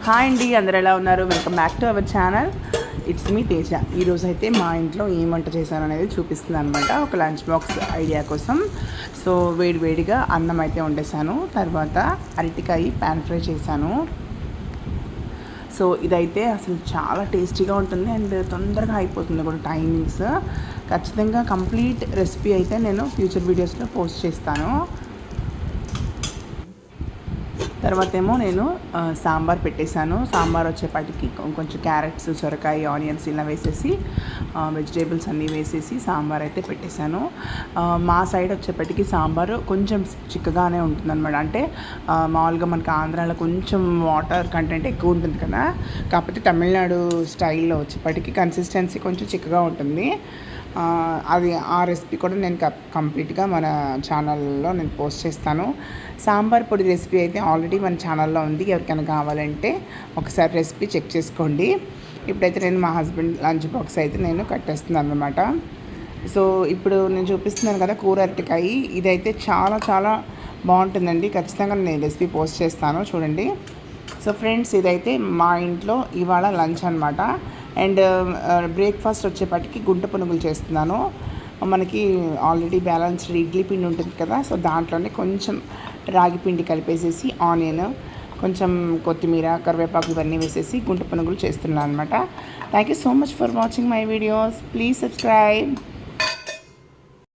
Hi అండి, అందరు ఎలా ఉన్నారు? Welcome back to our channel. It's me Teja. ఈరోజు అయితే మా ఇంట్లో ఏం వంట చేశాను అనేది చూపిస్తుంది అనమాట, ఒక లంచ్ బాక్స్ ఐడియా కోసం. సో వేడిగా అన్నం అయితే వండేసాను, తర్వాత అరటికాయ ప్యాన్ ఫ్రై చేశాను. సో ఇదైతే అసలు చాలా టేస్టీగా ఉంటుంది అండ్ తొందరగా అయిపోతుంది కూడా టైమింగ్స్. ఖచ్చితంగా కంప్లీట్ రెసిపీ అయితే నేను ఫ్యూచర్ వీడియోస్లో పోస్ట్ చేస్తాను. తర్వాత ఏమో నేను సాంబార్ పెట్టేశాను. సాంబార్ వచ్చేపాటికి కొంచెం క్యారెట్స్, సొరకాయ, ఆనియన్స్ ఇలా వేసేసి వెజిటేబుల్స్ అన్నీ వేసేసి సాంబార్ అయితే పెట్టేశాను. మా సైడ్ వచ్చేప్పటికి సాంబారు కొంచెం చిక్కగానే ఉంటుందన్నమాట. అంటే మామూలుగా మనకి ఆంధ్రాలో కొంచెం వాటర్ కంటెంట్ ఎక్కువ ఉంటుంది కదా, కాకపోతే తమిళనాడు స్టైల్లో వచ్చేప్పటికి కన్సిస్టెన్సీ కొంచెం చిక్కగా ఉంటుంది. అది ఆ రెసిపీ కూడా నేను కంప్లీట్గా మన ఛానల్లో నేను పోస్ట్ చేస్తాను. సాంబార్ పొడి రెసిపీ అయితే ఆల్రెడీ మన ఛానల్లో ఉంది, ఎవరికైనా కావాలంటే ఒకసారి రెసిపీ చెక్ చేసుకోండి. ఇప్పుడైతే నేను మా హస్బెండ్ లంచ్ బాక్స్ అయితే నేను కట్టేస్తున్నాను అనమాట. సో ఇప్పుడు నేను చూపిస్తున్నాను కదా కూర అరటికాయ, ఇదైతే చాలా చాలా బాగుంటుందండి. ఖచ్చితంగా నేను రెసిపీ పోస్ట్ చేస్తాను, చూడండి. సో ఫ్రెండ్స్, ఇదైతే మా ఇంట్లో ఇవాళ లంచ్ అనమాట. అండ్ బ్రేక్ఫాస్ట్ వచ్చేపాటికి గుంట పునుగులు చేస్తున్నాను. మనకి ఆల్రెడీ బ్యాలెన్స్డ్ ఇడ్లీ పిండి ఉంటుంది కదా, సో దాంట్లోనే కొంచెం రాగి పిండి కలిపేసేసి ఆనియన్, కొంచెం కొత్తిమీర, కరివేపాకు ఇవన్నీ వేసేసి గుంట పునుగులు చేస్తున్నాను అనమాట. Thank you so much for watching my videos. Please subscribe.